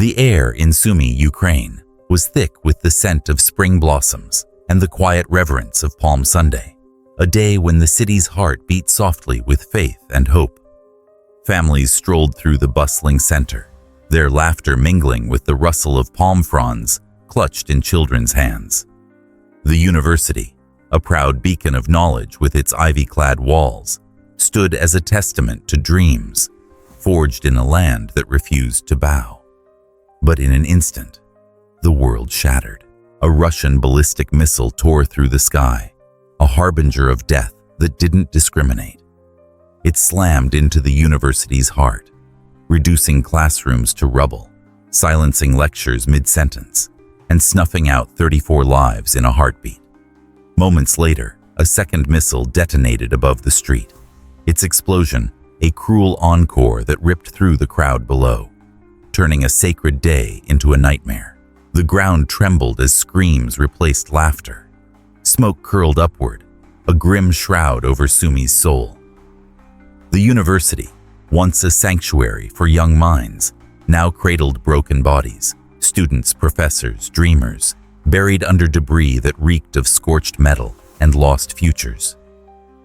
The air in Sumy, Ukraine, was thick with the scent of spring blossoms and the quiet reverence of Palm Sunday, a day when the city's heart beat softly with faith and hope. Families strolled through the bustling center, their laughter mingling with the rustle of palm fronds clutched in children's hands. The university, a proud beacon of knowledge with its ivy-clad walls, stood as a testament to dreams forged in a land that refused to bow. But in an instant, the world shattered. A Russian ballistic missile tore through the sky, a harbinger of death that didn't discriminate. It slammed into the university's heart, reducing classrooms to rubble, silencing lectures mid-sentence, and snuffing out 34 lives in a heartbeat. Moments later, a second missile detonated above the street, its explosion a cruel encore that ripped through the crowd below, turning a sacred day into a nightmare. The ground trembled as screams replaced laughter. Smoke curled upward, a grim shroud over Sumy's soul. The university, once a sanctuary for young minds, now cradled broken bodies, students, professors, dreamers, buried under debris that reeked of scorched metal and lost futures.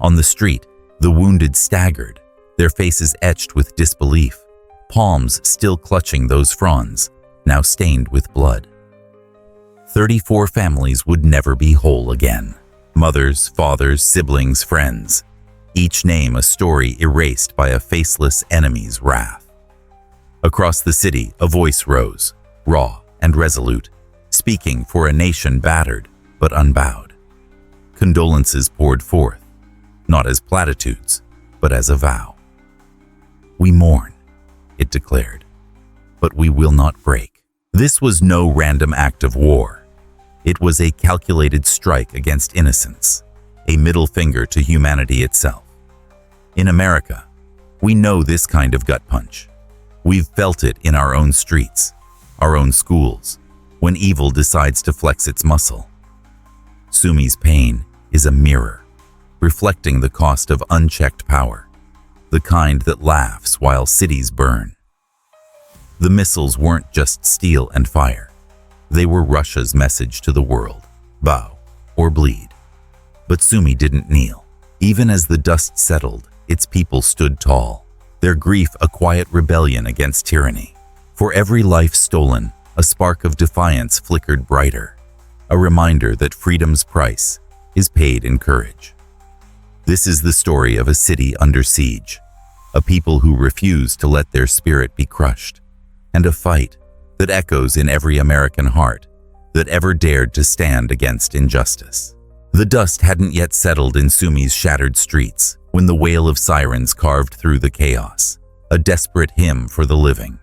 On the street, the wounded staggered, their faces etched with disbelief, palms still clutching those fronds, now stained with blood. 34 families would never be whole again. Mothers, fathers, siblings, friends, each name a story erased by a faceless enemy's wrath. Across the city, a voice rose, raw and resolute, speaking for a nation battered but unbowed. Condolences poured forth, not as platitudes, but as a vow. "We mourn," it declared, "but we will not break." This was no random act of war. It was a calculated strike against innocence, a middle finger to humanity itself. In America, we know this kind of gut punch. We've felt it in our own streets, our own schools, when evil decides to flex its muscle. Sumy's pain is a mirror, reflecting the cost of unchecked power, the kind that laughs while cities burn. The missiles weren't just steel and fire. They were Russia's message to the world: bow or bleed. But Sumy didn't kneel. Even as the dust settled, its people stood tall, their grief a quiet rebellion against tyranny. For every life stolen, a spark of defiance flickered brighter, a reminder that freedom's price is paid in courage. This is the story of a city under siege, a people who refuse to let their spirit be crushed, and a fight that echoes in every American heart that ever dared to stand against injustice. The dust hadn't yet settled in Sumy's shattered streets when the wail of sirens carved through the chaos, a desperate hymn for the living.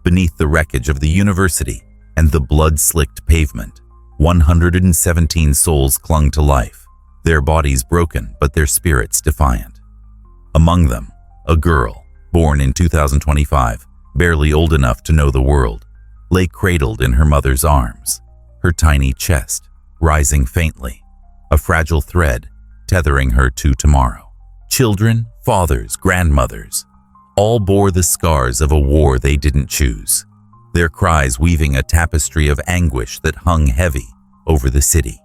Beneath the wreckage of the university and the blood-slicked pavement, 117 souls clung to life, their bodies broken but their spirits defiant. Among them, a girl, born in 2025, barely old enough to know the world, lay cradled in her mother's arms, her tiny chest rising faintly, a fragile thread tethering her to tomorrow. Children, fathers, grandmothers, all bore the scars of a war they didn't choose, their cries weaving a tapestry of anguish that hung heavy over the city.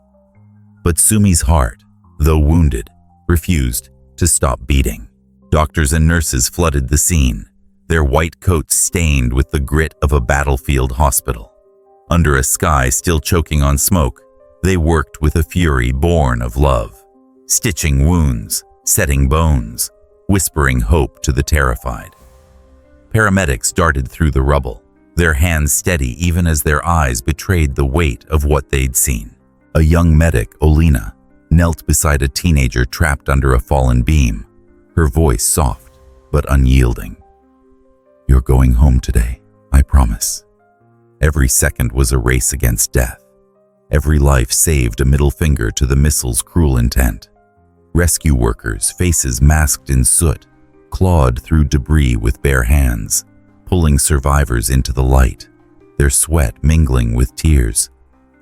But Sumy's heart, though wounded, refused to stop beating. Doctors and nurses flooded the scene, their white coats stained with the grit of a battlefield hospital. Under a sky still choking on smoke, they worked with a fury born of love, stitching wounds, setting bones, whispering hope to the terrified. Paramedics darted through the rubble, their hands steady even as their eyes betrayed the weight of what they'd seen. A young medic, Olena, knelt beside a teenager trapped under a fallen beam, her voice soft but unyielding. "You're going home today, I promise." Every second was a race against death. Every life saved a middle finger to the missile's cruel intent. Rescue workers, faces masked in soot, clawed through debris with bare hands, pulling survivors into the light, their sweat mingling with tears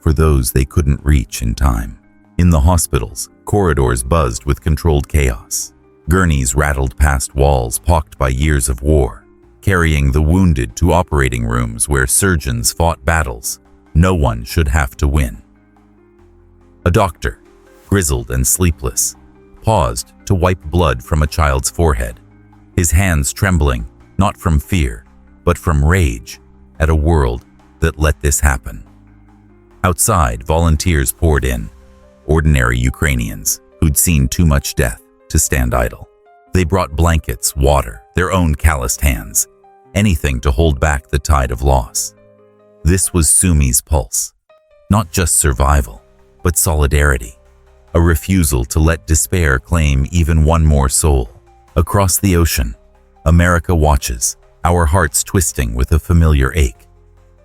for those they couldn't reach in time. In the hospitals, corridors buzzed with controlled chaos. Gurneys rattled past walls pocked by years of war, carrying the wounded to operating rooms where surgeons fought battles no one should have to win. A doctor, grizzled and sleepless, paused to wipe blood from a child's forehead, his hands trembling not from fear, but from rage at a world that let this happen. Outside, volunteers poured in, ordinary Ukrainians who'd seen too much death to stand idle. They brought blankets, water, their own calloused hands, anything to hold back the tide of loss. This was Sumi's pulse, not just survival, but solidarity, a refusal to let despair claim even one more soul. Across the ocean, America watches, our hearts twisting with a familiar ache.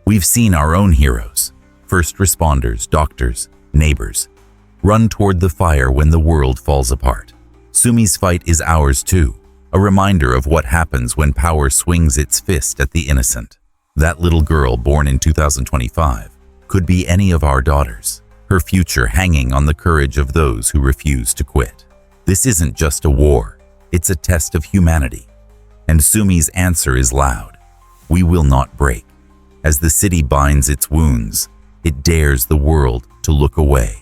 We've seen our own heroes, first responders, doctors, neighbors, run toward the fire when the world falls apart. Sumi's fight is ours too, a reminder of what happens when power swings its fist at the innocent. That little girl born in 2025 could be any of our daughters, her future hanging on the courage of those who refuse to quit. This isn't just a war, it's a test of humanity. And Sumi's answer is loud. We will not break. As the city binds its wounds, it dares the world to look away,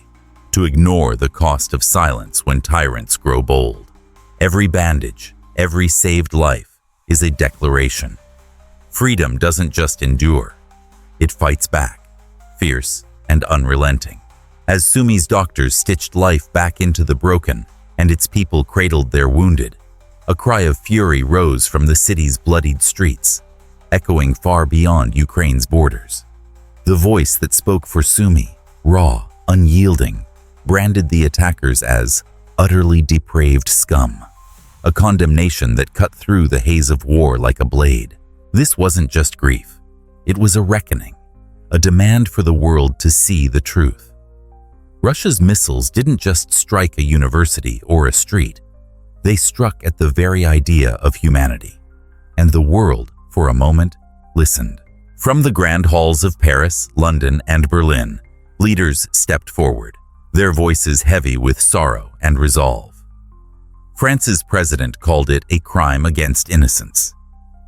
to ignore the cost of silence when tyrants grow bold. Every bandage, every saved life is a declaration. Freedom doesn't just endure, it fights back, fierce and unrelenting. As Sumi's doctors stitched life back into the broken and its people cradled their wounded, a cry of fury rose from the city's bloodied streets, echoing far beyond Ukraine's borders. The voice that spoke for Sumi, raw, unyielding, branded the attackers as utterly depraved scum, a condemnation that cut through the haze of war like a blade. This wasn't just grief, it was a reckoning, a demand for the world to see the truth. Russia's missiles didn't just strike a university or a street, they struck at the very idea of humanity. And the world, for a moment, listened. From the grand halls of Paris, London, and Berlin, leaders stepped forward, their voices heavy with sorrow and resolve. France's president called it a crime against innocence.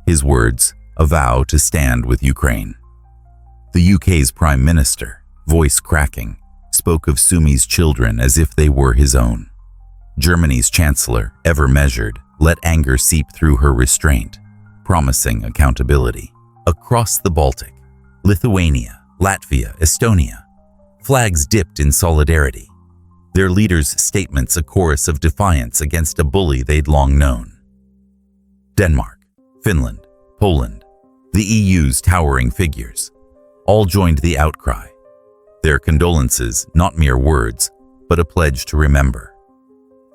His words, a vow to stand with Ukraine. The UK's prime minister, voice cracking, spoke of Sumi's children as if they were his own. Germany's chancellor, ever measured, let anger seep through her restraint, promising accountability. Across the Baltic, Lithuania, Latvia, Estonia, flags dipped in solidarity, their leaders' statements a chorus of defiance against a bully they'd long known. Denmark, Finland, Poland, the EU's towering figures, all joined the outcry. Their condolences, not mere words, but a pledge to remember.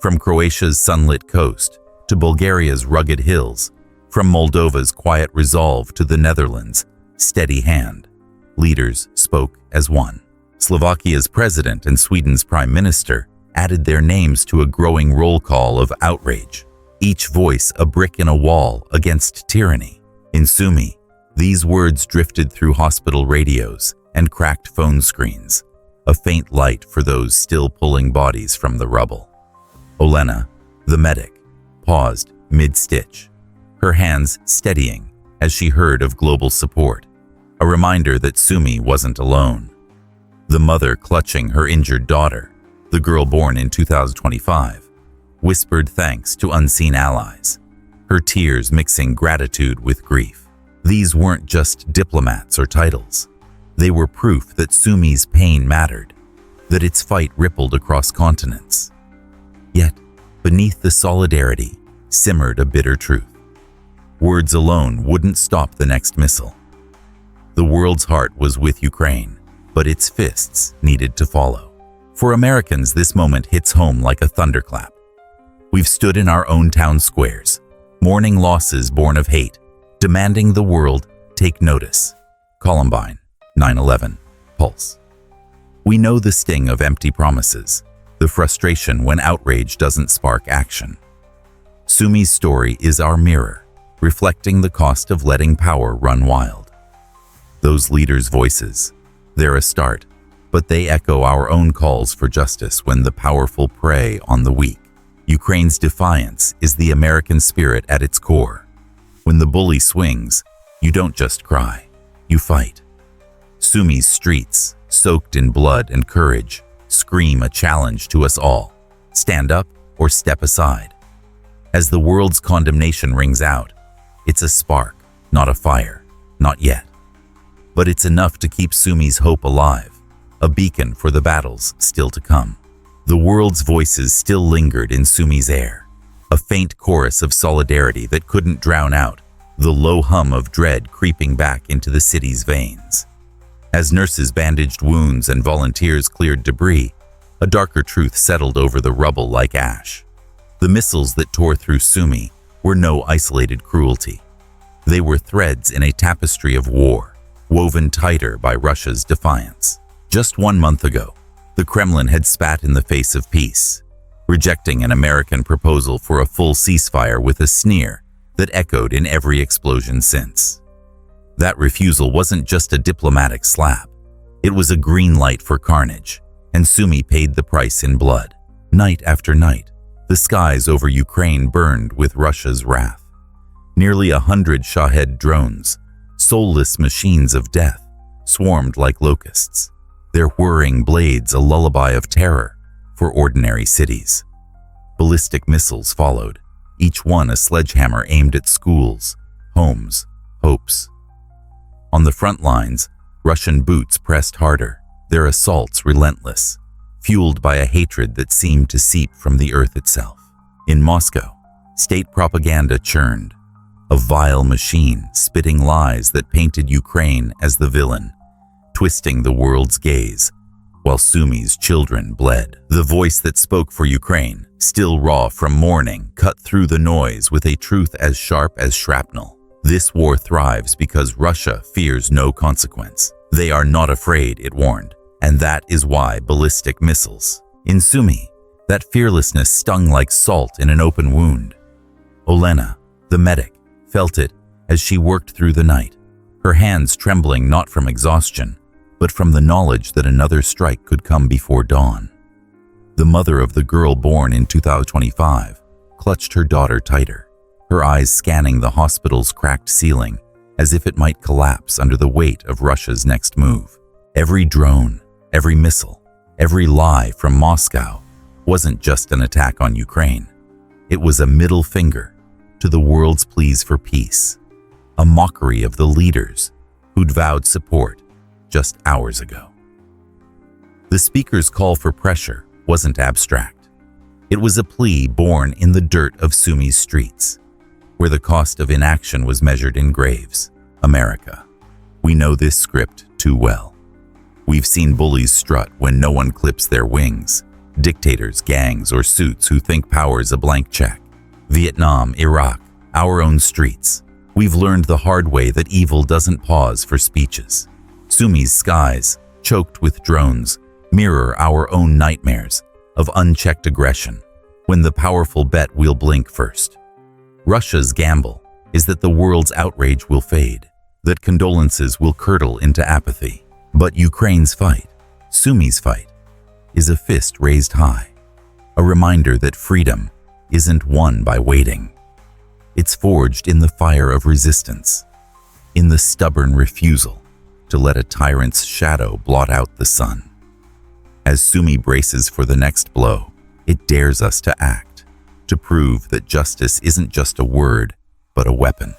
From Croatia's sunlit coast to Bulgaria's rugged hills, from Moldova's quiet resolve to the Netherlands' steady hand, leaders spoke as one. Slovakia's president and Sweden's prime minister added their names to a growing roll call of outrage, each voice a brick in a wall against tyranny. In Sumi, these words drifted through hospital radios and cracked phone screens, a faint light for those still pulling bodies from the rubble. Olena, the medic, paused mid-stitch, her hands steadying as she heard of global support, a reminder that Sumi wasn't alone. The mother clutching her injured daughter, the girl born in 2025, whispered thanks to unseen allies, her tears mixing gratitude with grief. These weren't just diplomats or titles. They were proof that Sumi's pain mattered, that its fight rippled across continents. Yet, beneath the solidarity simmered a bitter truth. Words alone wouldn't stop the next missile. The world's heart was with Ukraine, but its fists needed to follow. For Americans, this moment hits home like a thunderclap. We've stood in our own town squares, mourning losses born of hate, demanding the world take notice. Columbine, 9/11, Pulse. We know the sting of empty promises, the frustration when outrage doesn't spark action. Sumi's story is our mirror, reflecting the cost of letting power run wild. Those leaders' voices, they're a start, but they echo our own calls for justice when the powerful prey on the weak. Ukraine's defiance is the American spirit at its core. When the bully swings, you don't just cry, you fight. Sumi's streets, soaked in blood and courage, scream a challenge to us all. Stand up or step aside. As the world's condemnation rings out, it's a spark, not a fire, not yet. But it's enough to keep Sumi's hope alive, a beacon for the battles still to come. The world's voices still lingered in Sumi's air, a faint chorus of solidarity that couldn't drown out the low hum of dread creeping back into the city's veins. As nurses bandaged wounds and volunteers cleared debris, a darker truth settled over the rubble like ash. The missiles that tore through Sumi were no isolated cruelty. They were threads in a tapestry of war, woven tighter by Russia's defiance. Just 1 month ago, the Kremlin had spat in the face of peace, rejecting an American proposal for a full ceasefire with a sneer that echoed in every explosion since. That refusal wasn't just a diplomatic slap. It was a green light for carnage, and Sumi paid the price in blood. Night after night, the skies over Ukraine burned with Russia's wrath. Nearly 100 Shahed drones, soulless machines of death, swarmed like locusts, their whirring blades a lullaby of terror for ordinary cities. Ballistic missiles followed, each one a sledgehammer aimed at schools, homes, hopes. On the front lines, Russian boots pressed harder, their assaults relentless, fueled by a hatred that seemed to seep from the earth itself. In Moscow, state propaganda churned, a vile machine spitting lies that painted Ukraine as the villain, twisting the world's gaze, while Sumi's children bled. The voice that spoke for Ukraine, still raw from mourning, cut through the noise with a truth as sharp as shrapnel. This war thrives because Russia fears no consequence. They are not afraid, it warned. And that is why ballistic missiles. In Sumi, that fearlessness stung like salt in an open wound. Olena, the medic, felt it as she worked through the night, her hands trembling not from exhaustion, but from the knowledge that another strike could come before dawn. The mother of the girl born in 2025 clutched her daughter tighter, her eyes scanning the hospital's cracked ceiling as if it might collapse under the weight of Russia's next move. Every drone, every missile, every lie from Moscow wasn't just an attack on Ukraine. It was a middle finger to the world's pleas for peace, a mockery of the leaders who'd vowed support just hours ago. The speaker's call for pressure wasn't abstract. It was a plea born in the dirt of Sumi's streets, where the cost of inaction was measured in graves. America, we know this script too well. We've seen bullies strut when no one clips their wings, dictators, gangs, or suits who think power's a blank check. Vietnam, Iraq, our own streets. We've learned the hard way that evil doesn't pause for speeches. Sumi's skies, choked with drones, mirror our own nightmares of unchecked aggression when the powerful bet we'll blink first. Russia's gamble is that the world's outrage will fade, that condolences will curdle into apathy. But Ukraine's fight, Sumi's fight, is a fist raised high, a reminder that freedom isn't won by waiting. It's forged in the fire of resistance, in the stubborn refusal to let a tyrant's shadow blot out the sun. As Sumi braces for the next blow, it dares us to act, to prove that justice isn't just a word, but a weapon.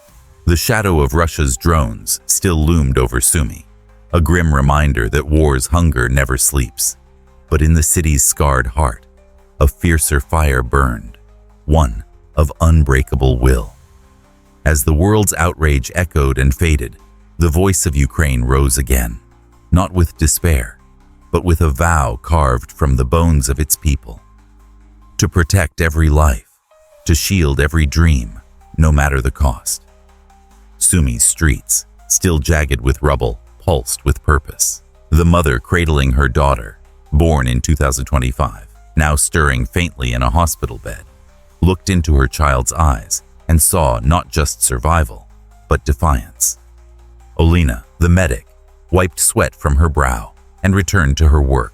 The shadow of Russia's drones still loomed over Sumi, a grim reminder that war's hunger never sleeps. But in the city's scarred heart, a fiercer fire burned, one of unbreakable will. As the world's outrage echoed and faded, the voice of Ukraine rose again, not with despair, but with a vow carved from the bones of its people. To protect every life, to shield every dream, no matter the cost. Sumi's streets, still jagged with rubble, pulsed with purpose. The mother cradling her daughter, born in 2025, now stirring faintly in a hospital bed, looked into her child's eyes and saw not just survival, but defiance. Olena, the medic, wiped sweat from her brow and returned to her work,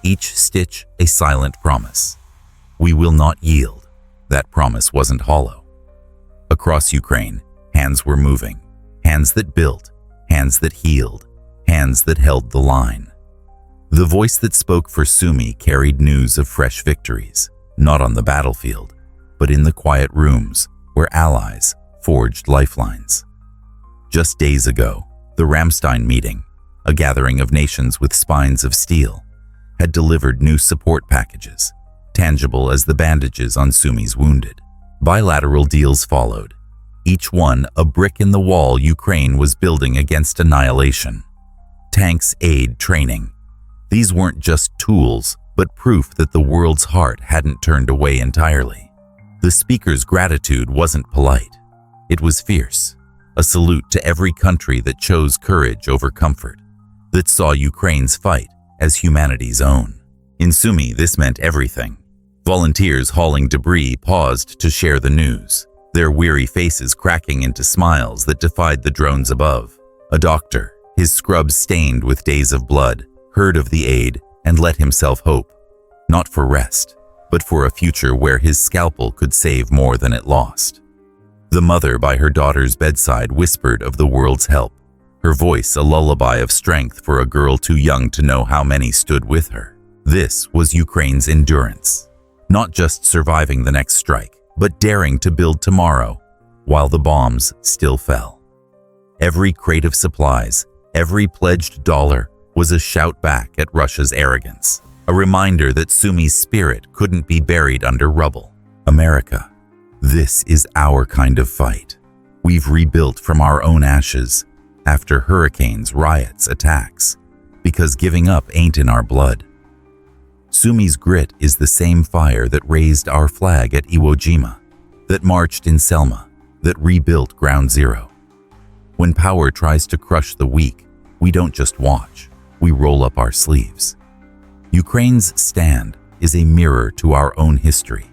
each stitch a silent promise. We will not yield. That promise wasn't hollow. Across Ukraine, hands were moving, hands that built, hands that healed, hands that held the line. The voice that spoke for Sumi carried news of fresh victories, not on the battlefield, but in the quiet rooms where allies forged lifelines. Just days ago, the Ramstein meeting, a gathering of nations with spines of steel, had delivered new support packages, tangible as the bandages on Sumi's wounded. Bilateral deals followed, each one a brick in the wall Ukraine was building against annihilation. Tanks, aid, training. These weren't just tools, but proof that the world's heart hadn't turned away entirely. The speaker's gratitude wasn't polite. It was fierce, a salute to every country that chose courage over comfort, that saw Ukraine's fight as humanity's own. In Sumi, this meant everything. Volunteers hauling debris paused to share the news, their weary faces cracking into smiles that defied the drones above. A doctor, his scrubs stained with days of blood, heard of the aid and let himself hope, not for rest, but for a future where his scalpel could save more than it lost. The mother by her daughter's bedside whispered of the world's help, her voice a lullaby of strength for a girl too young to know how many stood with her. This was Ukraine's endurance, not just surviving the next strike, but daring to build tomorrow while the bombs still fell. Every crate of supplies, every pledged dollar was a shout back at Russia's arrogance, a reminder that Sumi's spirit couldn't be buried under rubble. America, this is our kind of fight. We've rebuilt from our own ashes, after hurricanes, riots, attacks, because giving up ain't in our blood. Sumi's grit is the same fire that raised our flag at Iwo Jima, that marched in Selma, that rebuilt Ground Zero. When power tries to crush the weak, we don't just watch, we roll up our sleeves. Ukraine's stand is a mirror to our own history,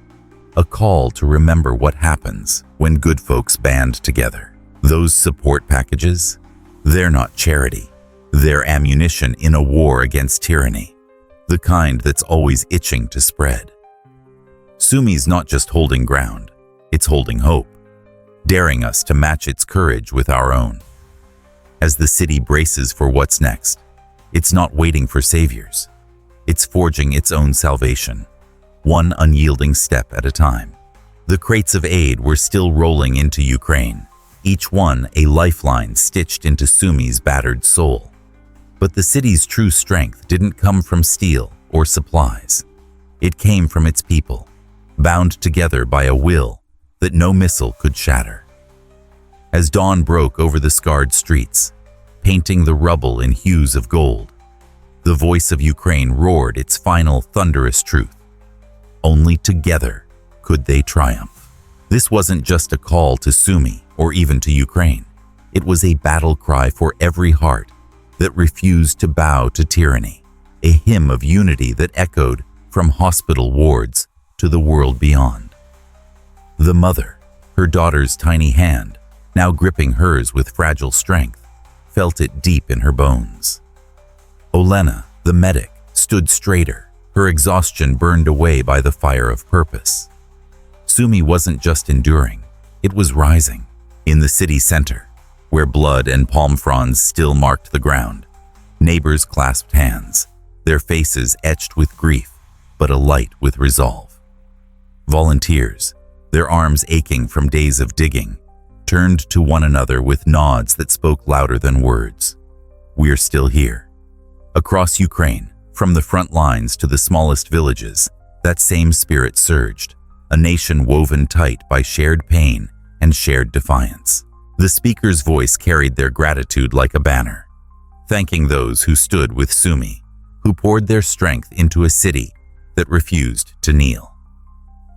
a call to remember what happens when good folks band together. Those support packages, they're not charity. They're ammunition in a war against tyranny, the kind that's always itching to spread. Sumi's not just holding ground, it's holding hope, daring us to match its courage with our own. As the city braces for what's next, it's not waiting for saviors. It's forging its own salvation, one unyielding step at a time. The crates of aid were still rolling into Ukraine, each one a lifeline stitched into Sumi's battered soul. But the city's true strength didn't come from steel or supplies. It came from its people, bound together by a will that no missile could shatter. As dawn broke over the scarred streets, painting the rubble in hues of gold, the voice of Ukraine roared its final thunderous truth. Only together could they triumph. This wasn't just a call to Sumi or even to Ukraine. It was a battle cry for every heart that refused to bow to tyranny, a hymn of unity that echoed from hospital wards to the world beyond. The mother, her daughter's tiny hand, now gripping hers with fragile strength, felt it deep in her bones. Olena, the medic, stood straighter, her exhaustion burned away by the fire of purpose. Sumi wasn't just enduring, it was rising. In the city center, where blood and palm fronds still marked the ground, neighbors clasped hands, their faces etched with grief, but alight with resolve. Volunteers, their arms aching from days of digging, turned to one another with nods that spoke louder than words. We're still here. Across Ukraine, from the front lines to the smallest villages, that same spirit surged, a nation woven tight by shared pain and shared defiance. The speaker's voice carried their gratitude like a banner, thanking those who stood with Sumi, who poured their strength into a city that refused to kneel.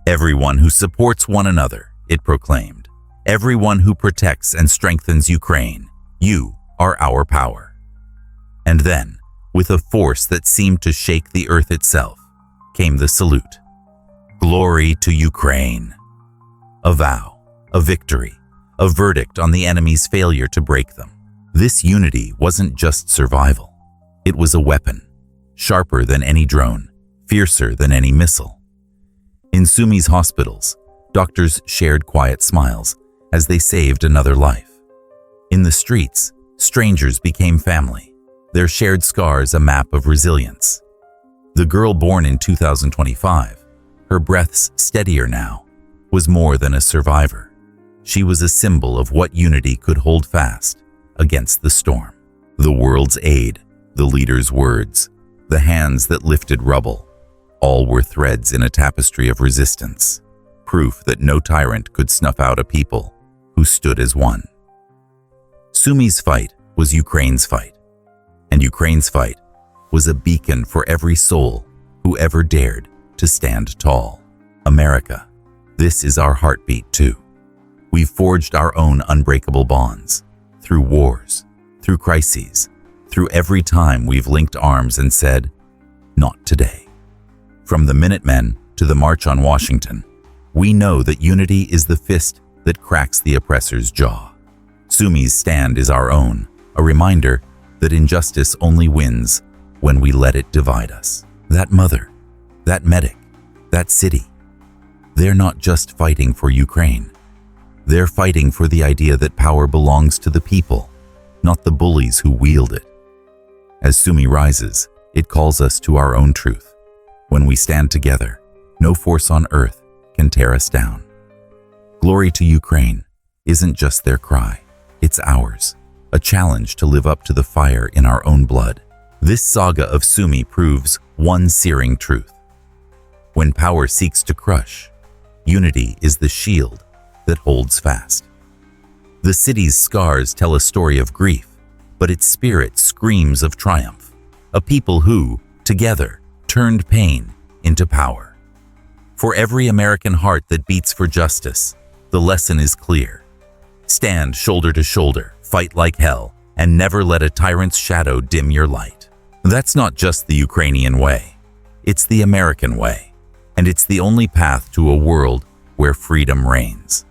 Everyone who supports one another, it proclaimed. Everyone who protects and strengthens Ukraine, you are our power. And then, with a force that seemed to shake the earth itself, came the salute. Glory to Ukraine. A vow, a victory, a verdict on the enemy's failure to break them. This unity wasn't just survival. It was a weapon, sharper than any drone, fiercer than any missile. In Sumi's hospitals, doctors shared quiet smiles, as they saved another life. In the streets, strangers became family, their shared scars a map of resilience. The girl born in 2025, her breaths steadier now, was more than a survivor. She was a symbol of what unity could hold fast against the storm. The world's aid, the leader's words, the hands that lifted rubble, all were threads in a tapestry of resistance, proof that no tyrant could snuff out a people who stood as one. Sumi's fight was Ukraine's fight, and Ukraine's fight was a beacon for every soul who ever dared to stand tall. America, this is our heartbeat too. We've forged our own unbreakable bonds, through wars, through crises, through every time we've linked arms and said, not today. From the Minutemen to the March on Washington, we know that unity is the fist that cracks the oppressor's jaw. Sumi's stand is our own, a reminder that injustice only wins when we let it divide us. That mother, that medic, that city, they're not just fighting for Ukraine. They're fighting for the idea that power belongs to the people, not the bullies who wield it. As Sumi rises, it calls us to our own truth. When we stand together, no force on earth can tear us down. Glory to Ukraine isn't just their cry, it's ours, a challenge to live up to the fire in our own blood. This saga of Sumi proves one searing truth. When power seeks to crush, unity is the shield that holds fast. The city's scars tell a story of grief, but its spirit screams of triumph. A people who, together, turned pain into power. For every American heart that beats for justice, the lesson is clear. Stand shoulder to shoulder, fight like hell, and never let a tyrant's shadow dim your light. That's not just the Ukrainian way. It's the American way, and it's the only path to a world where freedom reigns.